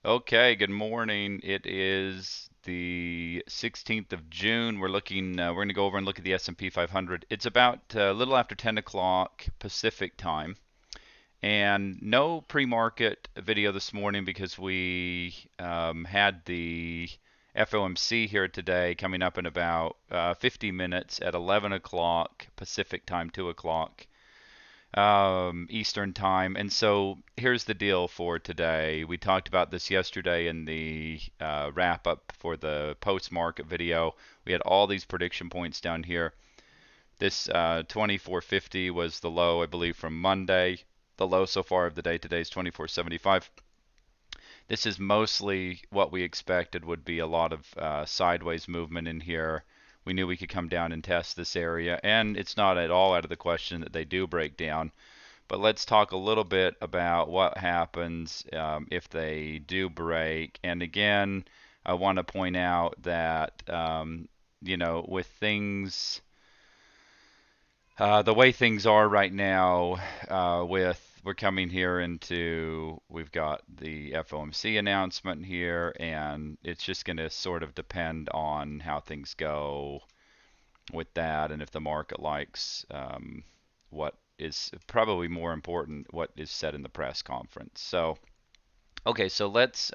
Okay, good morning. It is the 16th of June. We're going to go over and look at the S&P 500. It's about a little after 10 o'clock Pacific time. And no pre-market video this morning because we had the FOMC here today coming up in about 50 minutes at 11 o'clock Pacific time, 2 o'clock Eastern time. And so here's the deal for today. We talked about this yesterday in the wrap up for the post market video. We had all these prediction points down here. This 2450 was the low, I believe, from Monday. The low so far of the day today is 2475. This is mostly what we expected would be a lot of sideways movement in here. We knew we could come down and test this area, and it's not at all out of the question that they do break down. But let's talk a little bit about what happens if they do break. And again, I want to point out that, with things, the way things are right now, we're coming here into, we've got the FOMC announcement here, and it's just going to sort of depend on how things go with that, and if the market likes what is probably more important, what is said in the press conference. So, okay, so let's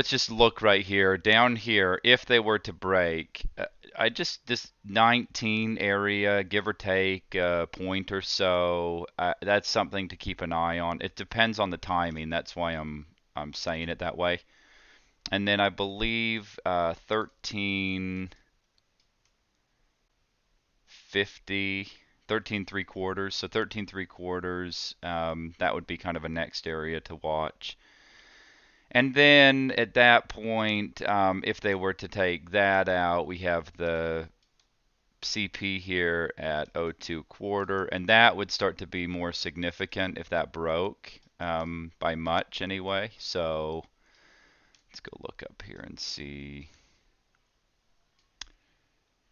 just look right here, down here. If they were to break, I just this 19 area, give or take a point or so, that's something to keep an eye on. It depends on the timing. That's why I'm saying it that way. And then I believe 1350, 13 three quarters. So 13 three quarters, that would be kind of a next area to watch. And then at that point, if they were to take that out, we have the CP here at 0.2 quarter, and that would start to be more significant if that broke by much anyway. So let's go look up here and see.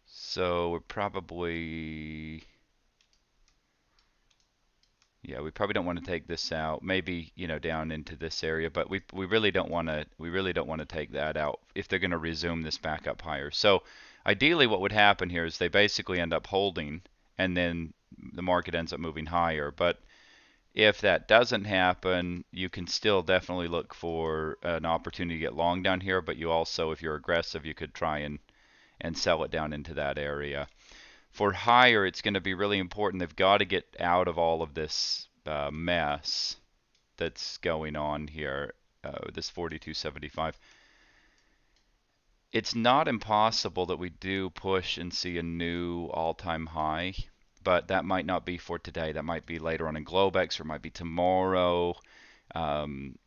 So we're probably, yeah, we probably don't want to take this out. Maybe, down into this area, but we really don't want to take that out if they're going to resume this back up higher. So ideally what would happen here is they basically end up holding and then the market ends up moving higher. But if that doesn't happen, you can still definitely look for an opportunity to get long down here, but you also, if you're aggressive, you could try and sell it down into that area. For higher, it's going to be really important. They've got to get out of all of this mess that's going on here, this 42.75. It's not impossible that we do push and see a new all-time high, but that might not be for today. That might be later on in Globex, or it might be tomorrow.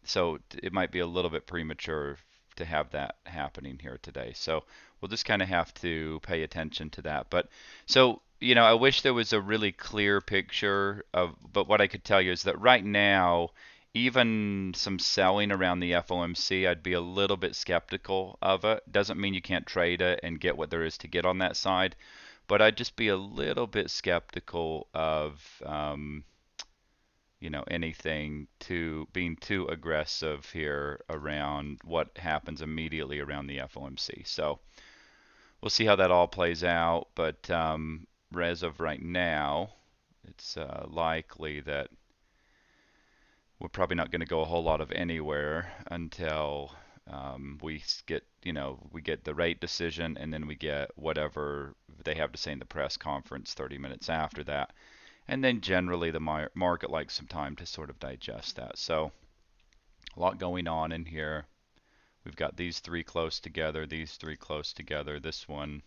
So it might be a little bit premature to have that happening here today. So we'll just kind of have to pay attention to that. But so, I wish there was a really clear picture of, but what I could tell you is that right now, even some selling around the FOMC, I'd be a little bit skeptical of it. Doesn't mean you can't trade it and get what there is to get on that side, but I'd just be a little bit skeptical of anything to being too aggressive here around what happens immediately around the FOMC. So we'll see how that all plays out. But as of right now, it's likely that we're probably not going to go a whole lot of anywhere until we get the rate decision, and then we get whatever they have to say in the press conference 30 minutes after that. And then generally the market likes some time to sort of digest that. So a lot going on in here. We've got these three close together, these three close together, this one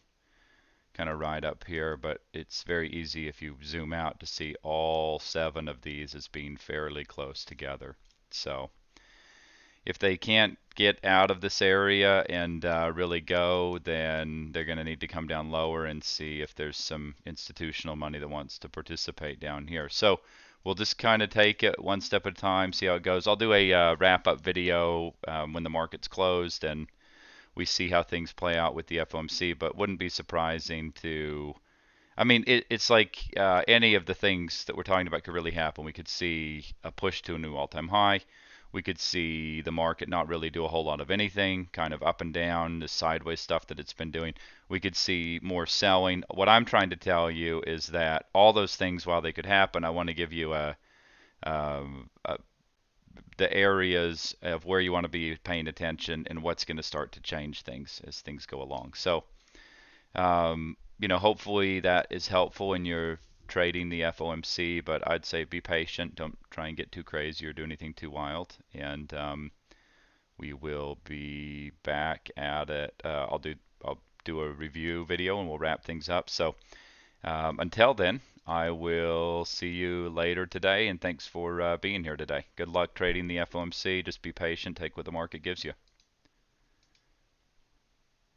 kind of right up here, but it's very easy if you zoom out to see all 7 of these as being fairly close together. So if they can't get out of this area and really go, then they're going to need to come down lower and see if there's some institutional money that wants to participate down here. So we'll just kind of take it one step at a time, see how it goes. I'll do a wrap-up video when the market's closed and we see how things play out with the FOMC, but wouldn't be surprising to, I mean, it's like any of the things that we're talking about could really happen. We could see a push to a new all-time high. we could see the market not really do a whole lot of anything, kind of up and down, the sideways stuff that it's been doing. We could see more selling. What I'm trying to tell you is that all those things, while they could happen, I want to give you a the areas of where you want to be paying attention and what's going to start to change things as things go along. So, hopefully that is helpful in your trading the FOMC, but I'd say be patient. Don't try and get too crazy or do anything too wild. And we will be back at it. I'll do a review video and we'll wrap things up. So until then, I will see you later today, and thanks for being here today. Good luck trading the FOMC. Just be patient, take what the market gives you.